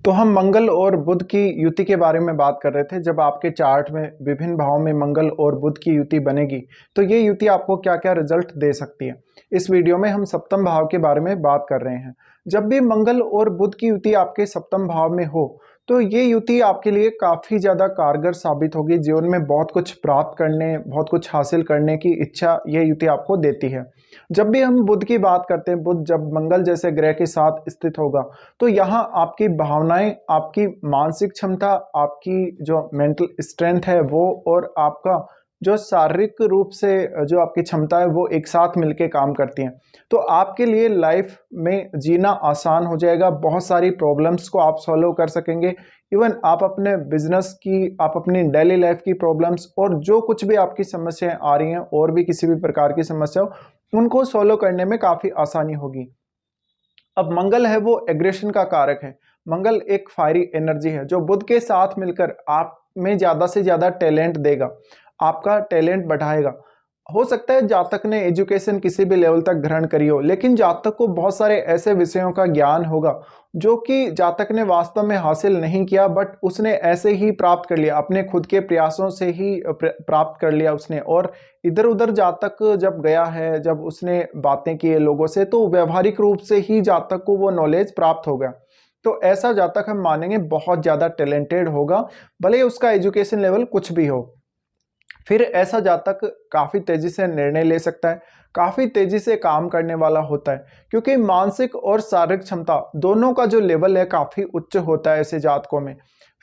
तो हम मंगल और बुध की युति के बारे में बात कर रहे थे। जब आपके चार्ट में विभिन्न भावों में मंगल और बुध की युति बनेगी तो ये युति आपको क्या-क्या रिजल्ट दे सकती है। इस वीडियो में हम सप्तम भाव के बारे में बात कर रहे हैं। जब भी मंगल और बुध की युति आपके सप्तम भाव में हो तो ये युति आपके लिए काफ़ी ज़्यादा कारगर साबित होगी। जीवन में बहुत कुछ प्राप्त करने, बहुत कुछ हासिल करने की इच्छा ये युति आपको देती है। जब भी हम बुध की बात करते हैं, बुध जब मंगल जैसे ग्रह के साथ स्थित होगा तो यहाँ आपकी भावनाएं, आपकी मानसिक क्षमता, आपकी जो मेंटल स्ट्रेंथ है वो, और आपका जो शारीरिक रूप से जो आपकी क्षमता है वो एक साथ मिलके काम करती हैं। तो आपके लिए लाइफ में जीना आसान हो जाएगा। बहुत सारी प्रॉब्लम्स को आप सॉल्व कर सकेंगे। इवन आप अपने बिजनेस की, आप अपनी डेली लाइफ की प्रॉब्लम्स और जो कुछ भी आपकी समस्याएं आ रही हैं और भी किसी भी प्रकार की समस्या हो, उनको सॉल्व करने में काफ़ी आसानी होगी। अब मंगल है वो एग्रेशन का कारक है। मंगल एक फायरी एनर्जी है जो बुध के साथ मिलकर आप में ज़्यादा से ज़्यादा टैलेंट देगा, आपका टैलेंट बढ़ाएगा। हो सकता है जातक ने एजुकेशन किसी भी लेवल तक ग्रहण करी हो, लेकिन जातक को बहुत सारे ऐसे विषयों का ज्ञान होगा जो कि जातक ने वास्तव में हासिल नहीं किया, बट उसने ऐसे ही प्राप्त कर लिया, अपने खुद के प्रयासों से ही प्राप्त कर लिया उसने। और इधर उधर जातक जब गया है, जब उसने बातें की है लोगों से, तो व्यवहारिक रूप से ही जातक को वो नॉलेज प्राप्त हो गया। तो ऐसा जातक हम मानेंगे बहुत ज़्यादा टैलेंटेड होगा, भले ही उसका एजुकेशन लेवल कुछ भी हो। फिर ऐसा जातक काफ़ी तेज़ी से निर्णय ले सकता है, काफ़ी तेज़ी से काम करने वाला होता है, क्योंकि मानसिक और शारीरिक क्षमता दोनों का जो लेवल है काफ़ी उच्च होता है ऐसे जातकों में।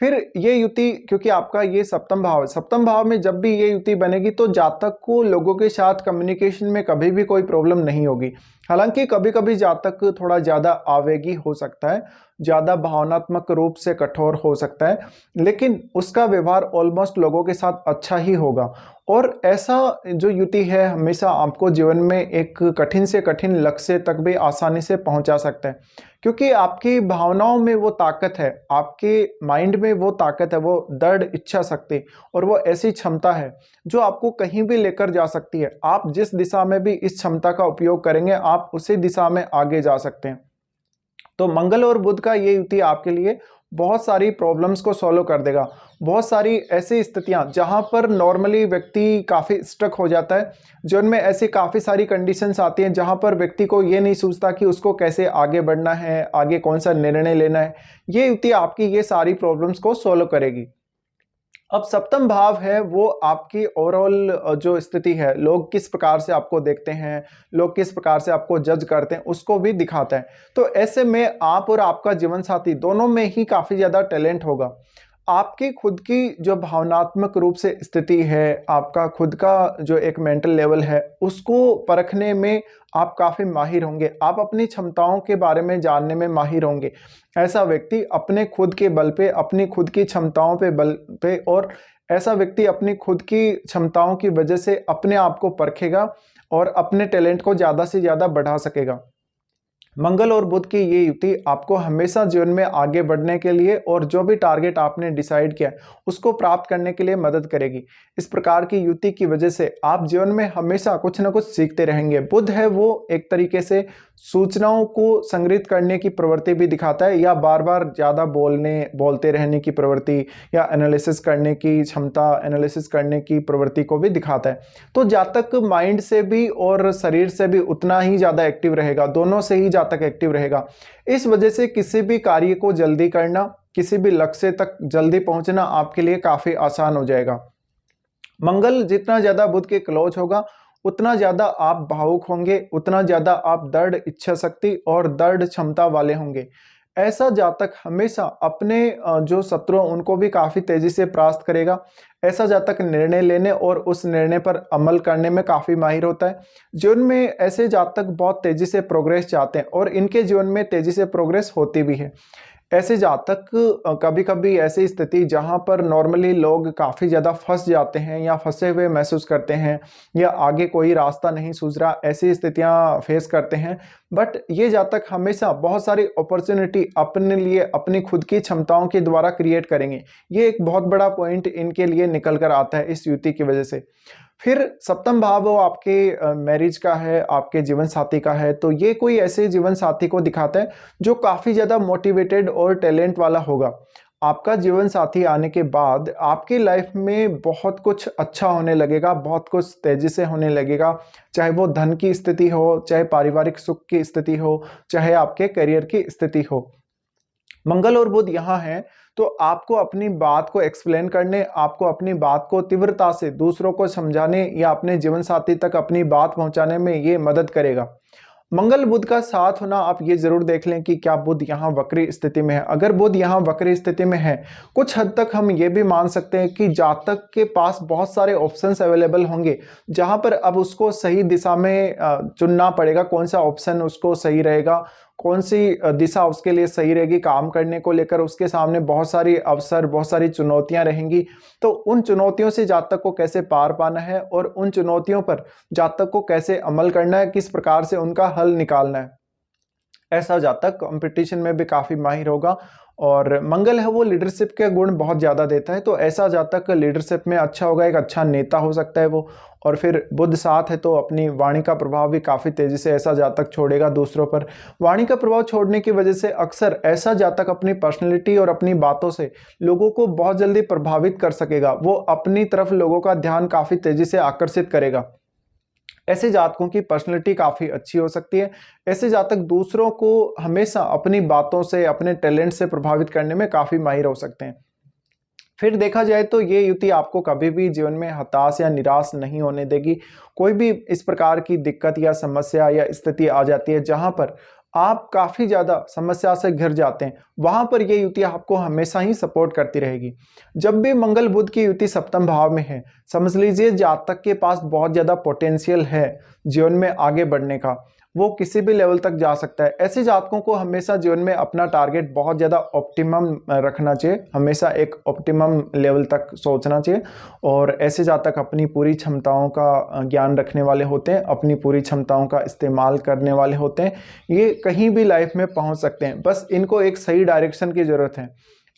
फिर ये युति, क्योंकि आपका ये सप्तम भाव है, सप्तम भाव में जब भी ये युति बनेगी तो जातक को लोगों के साथ कम्युनिकेशन में कभी भी कोई प्रॉब्लम नहीं होगी। हालांकि कभी कभी जातक थोड़ा ज़्यादा आवेगी हो सकता है, ज़्यादा भावनात्मक रूप से कठोर हो सकता है, लेकिन उसका व्यवहार ऑलमोस्ट लोगों के साथ अच्छा ही होगा। और ऐसा जो युति है हमेशा आपको जीवन में एक कठिन से कठिन लक्ष्य तक भी आसानी से पहुंचा सकता है, क्योंकि आपकी भावनाओं में वो ताकत है, आपके माइंड में वो ताकत है, वो दृढ़ इच्छा शक्ति और वो ऐसी क्षमता है जो आपको कहीं भी लेकर जा सकती है। आप जिस दिशा में भी इस क्षमता का उपयोग करेंगे आप उसी दिशा में आगे जा सकते हैं। तो मंगल और बुध का ये युति आपके लिए बहुत सारी प्रॉब्लम्स को सॉल्व कर देगा। बहुत सारी ऐसी स्थितियां जहां पर नॉर्मली व्यक्ति काफ़ी स्ट्रक हो जाता है, जीवन में ऐसी काफ़ी सारी कंडीशंस आती हैं जहां पर व्यक्ति को ये नहीं सोचता कि उसको कैसे आगे बढ़ना है, आगे कौन सा निर्णय लेना है। ये युति आपकी ये सारी प्रॉब्लम्स को सॉल्व करेगी। अब सप्तम भाव है वो आपकी ओवरऑल जो स्थिति है, लोग किस प्रकार से आपको देखते हैं, लोग किस प्रकार से आपको जज करते हैं, उसको भी दिखाता है। तो ऐसे में आप और आपका जीवन साथी दोनों में ही काफ़ी ज़्यादा टैलेंट होगा। आपकी खुद की जो भावनात्मक रूप से स्थिति है, आपका खुद का जो एक मेंटल लेवल है, उसको परखने में आप काफ़ी माहिर होंगे। आप अपनी क्षमताओं के बारे में जानने में माहिर होंगे। ऐसा व्यक्ति अपने खुद के बल पे, अपनी खुद की क्षमताओं पे बल पे, और ऐसा व्यक्ति अपनी खुद की क्षमताओं की वजह से अपने आप को परखेगा और अपने टैलेंट को ज़्यादा से ज़्यादा बढ़ा सकेगा। मंगल और बुध की ये युति आपको हमेशा जीवन में आगे बढ़ने के लिए और जो भी टारगेट आपने डिसाइड किया है उसको प्राप्त करने के लिए मदद करेगी। इस प्रकार की युति की वजह से आप जीवन में हमेशा कुछ ना कुछ सीखते रहेंगे। बुध है वो एक तरीके से सूचनाओं को संग्रहित करने की प्रवृत्ति भी दिखाता है, या बार बार ज़्यादा बोलते रहने की प्रवृत्ति, या एनालिसिस करने की क्षमता, एनालिसिस करने की प्रवृत्ति को भी दिखाता है। तो जातक माइंड से भी और शरीर से भी उतना ही ज़्यादा एक्टिव रहेगा, दोनों से ही जातक एक्टिव रहेगा। इस वजह से किसी भी कार्य को जल्दी करना, किसी भी लक्ष्य तक जल्दी पहुंचना आपके लिए काफ़ी आसान हो जाएगा। मंगल जितना ज़्यादा बुध के क्लोज होगा उतना ज़्यादा आप भावुक होंगे, उतना ज़्यादा आप दृढ़ इच्छा शक्ति और दृढ़ क्षमता वाले होंगे। ऐसा जातक हमेशा अपने जो शत्रु उनको भी काफ़ी तेज़ी से परास्त करेगा। ऐसा जातक निर्णय लेने और उस निर्णय पर अमल करने में काफ़ी माहिर होता है। जीवन में ऐसे जातक बहुत तेज़ी से प्रोग्रेस चाहते हैं और इनके जीवन में तेज़ी से प्रोग्रेस होती भी है। ऐसे जातक कभी कभी ऐसी स्थिति जहां पर नॉर्मली लोग काफ़ी ज़्यादा फंस जाते हैं या फंसे हुए महसूस करते हैं, या आगे कोई रास्ता नहीं सूझ रहा, ऐसी स्थितियां फेस करते हैं। बट ये जातक हमेशा बहुत सारी अपॉर्चुनिटी अपने लिए अपनी खुद की क्षमताओं के द्वारा क्रिएट करेंगे। ये एक बहुत बड़ा पॉइंट इनके लिए निकल कर आता है इस युति की वजह से। फिर सप्तम भाव वो आपके मैरिज का है, आपके जीवन साथी का है, तो ये कोई ऐसे जीवन साथी को दिखाता है जो काफ़ी ज़्यादा मोटिवेटेड और टैलेंट वाला होगा। आपका जीवन साथी आने के बाद आपकी लाइफ में बहुत कुछ अच्छा होने लगेगा, बहुत कुछ तेज़ी से होने लगेगा, चाहे वो धन की स्थिति हो, चाहे पारिवारिक सुख की स्थिति हो, चाहे आपके करियर की स्थिति हो। मंगल और बुध यहाँ हैं, तो आपको अपनी बात को एक्सप्लेन करने, आपको अपनी बात को तीव्रता से दूसरों को समझाने या अपने जीवन साथी तक अपनी बात पहुंचाने में ये मदद करेगा। मंगल बुध का साथ होना, आप ये जरूर देख लें कि क्या बुध यहाँ वक्री स्थिति में है। अगर बुध यहाँ वक्री स्थिति में है, कुछ हद तक हम ये भी मान सकते हैं कि जातक के पास बहुत सारे ऑप्शंस अवेलेबल होंगे, जहां पर अब उसको सही दिशा में चुनना पड़ेगा, कौन सा ऑप्शन उसको सही रहेगा, कौन सी दिशा उसके लिए सही रहेगी काम करने को लेकर। उसके सामने बहुत सारी अवसर, बहुत सारी चुनौतियां रहेंगी, तो उन चुनौतियों से जातक को कैसे पार पाना है और उन चुनौतियों पर जातक को कैसे अमल करना है, किस प्रकार से उनका हल निकालना है, ऐसा जातक कंपटीशन में भी काफ़ी माहिर होगा। और मंगल है वो लीडरशिप के गुण बहुत ज़्यादा देता है, तो ऐसा जातक लीडरशिप में अच्छा होगा, एक अच्छा नेता हो सकता है वो। और फिर बुध साथ है तो अपनी वाणी का प्रभाव भी काफ़ी तेज़ी से ऐसा जातक छोड़ेगा दूसरों पर। वाणी का प्रभाव छोड़ने की वजह से अक्सर ऐसा जातक अपनी पर्सनैलिटी और अपनी बातों से लोगों को बहुत जल्दी प्रभावित कर सकेगा, वो अपनी तरफ लोगों का ध्यान काफ़ी तेज़ी से आकर्षित करेगा। ऐसे जातकों की पर्सनैलिटी काफ़ी अच्छी हो सकती है। ऐसे जातक दूसरों को हमेशा अपनी बातों से, अपने टैलेंट से प्रभावित करने में काफ़ी माहिर हो सकते हैं। फिर देखा जाए तो ये युति आपको कभी भी जीवन में हताश या निराश नहीं होने देगी। कोई भी इस प्रकार की दिक्कत या समस्या या स्थिति आ जाती है जहां पर आप काफ़ी ज़्यादा समस्या से घिर जाते हैं, वहां पर ये युति आपको हमेशा ही सपोर्ट करती रहेगी। जब भी मंगल बुध की युति सप्तम भाव में है, समझ लीजिए जातक के पास बहुत ज़्यादा पोटेंशियल है जीवन में आगे बढ़ने का, वो किसी भी लेवल तक जा सकता है। ऐसे जातकों को हमेशा जीवन में अपना टारगेट बहुत ज़्यादा ऑप्टिमम रखना चाहिए, हमेशा एक ऑप्टिमम लेवल तक सोचना चाहिए। और ऐसे जातक अपनी पूरी क्षमताओं का ज्ञान रखने वाले होते हैं, अपनी पूरी क्षमताओं का इस्तेमाल करने वाले होते हैं। ये कहीं भी लाइफ में पहुंच सकते हैं, बस इनको एक सही डायरेक्शन की ज़रूरत है।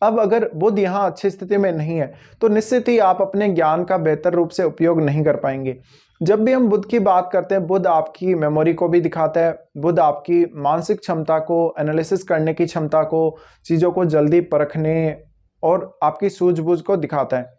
अब अगर बुध यहाँ अच्छी स्थिति में नहीं है, तो निश्चित ही आप अपने ज्ञान का बेहतर रूप से उपयोग नहीं कर पाएंगे। जब भी हम बुध की बात करते हैं, बुध आपकी मेमोरी को भी दिखाता है, बुध आपकी मानसिक क्षमता को, एनालिसिस करने की क्षमता को, चीज़ों को जल्दी परखने और आपकी सूझबूझ को दिखाता है।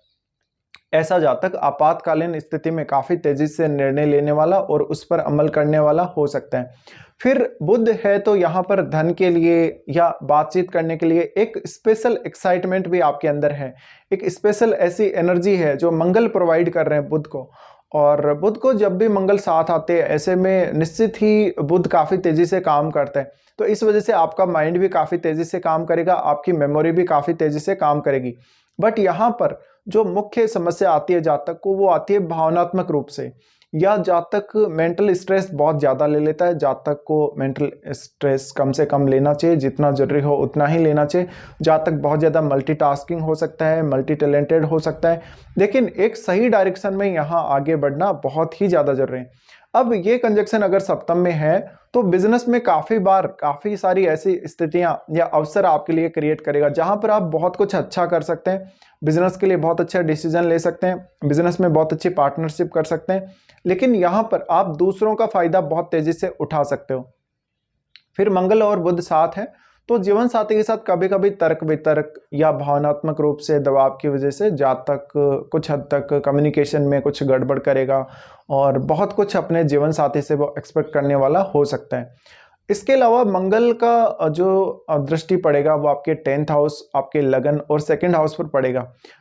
ऐसा जातक आपातकालीन स्थिति में काफ़ी तेज़ी से निर्णय लेने वाला और उस पर अमल करने वाला हो सकता है। फिर बुध है तो यहाँ पर धन के लिए या बातचीत करने के लिए एक स्पेशल एक्साइटमेंट भी आपके अंदर है, एक स्पेशल ऐसी एनर्जी है जो मंगल प्रोवाइड कर रहे हैं बुध को। और बुध को जब भी मंगल साथ आते हैं, ऐसे में निश्चित ही बुध काफ़ी तेज़ी से काम करता है, तो इस वजह से आपका माइंड भी काफ़ी तेज़ी से काम करेगा, आपकी मेमोरी भी काफ़ी तेज़ी से काम करेगी। बट यहाँ पर जो मुख्य समस्या आती है जातक को, वो आती है भावनात्मक रूप से, या जातक मेंटल स्ट्रेस बहुत ज़्यादा ले लेता है। जातक को मेंटल स्ट्रेस कम से कम लेना चाहिए, जितना जरूरी हो उतना ही लेना चाहिए। जातक बहुत ज़्यादा मल्टीटास्किंग हो सकता है, मल्टी टैलेंटेड हो सकता है, लेकिन एक सही डायरेक्शन में यहाँ आगे बढ़ना बहुत ही ज़्यादा जरूरी है। अब ये कंजक्शन अगर सप्तम में है तो बिजनेस में काफ़ी बार काफ़ी सारी ऐसी स्थितियां या अवसर आपके लिए क्रिएट करेगा जहां पर आप बहुत कुछ अच्छा कर सकते हैं, बिजनेस के लिए बहुत अच्छा डिसीजन ले सकते हैं, बिजनेस में बहुत अच्छी पार्टनरशिप कर सकते हैं, लेकिन यहां पर आप दूसरों का फायदा बहुत तेजी से उठा सकते हो। फिर मंगल और बुध साथ है तो जीवन साथी के साथ कभी कभी तर्क वितर्क या भावनात्मक रूप से दबाव की वजह से जातक कुछ हद तक कम्युनिकेशन में कुछ गड़बड़ करेगा और बहुत कुछ अपने जीवन साथी से वो एक्सपेक्ट करने वाला हो सकता है। इसके अलावा मंगल का जो दृष्टि पड़ेगा वो आपके 10th हाउस, आपके लगन और 2nd हाउस पर पड़ेगा,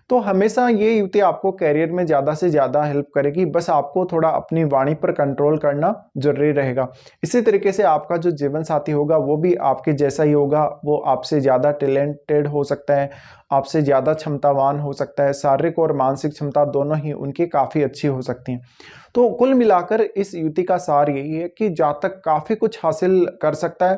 तो हमेशा ये युति आपको कैरियर में ज़्यादा से ज़्यादा हेल्प करेगी। बस आपको थोड़ा अपनी वाणी पर कंट्रोल करना जरूरी रहेगा। इसी तरीके से आपका जो जीवन साथी होगा वो भी आपके जैसा ही होगा, वो आपसे ज़्यादा टैलेंटेड हो सकता है, आपसे ज़्यादा क्षमतावान हो सकता है, शारीरिक और मानसिक क्षमता दोनों ही उनकी काफ़ी अच्छी हो सकती हैं। तो कुल मिलाकर इस युति का सार यही है कि जातक काफ़ी कुछ हासिल कर सकता है,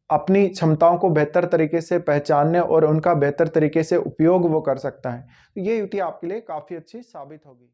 अपनी क्षमताओं को बेहतर तरीके से पहचानने और उनका बेहतर तरीके से उपयोग वो कर सकता है। तो ये युति आपके लिए काफ़ी अच्छी साबित होगी।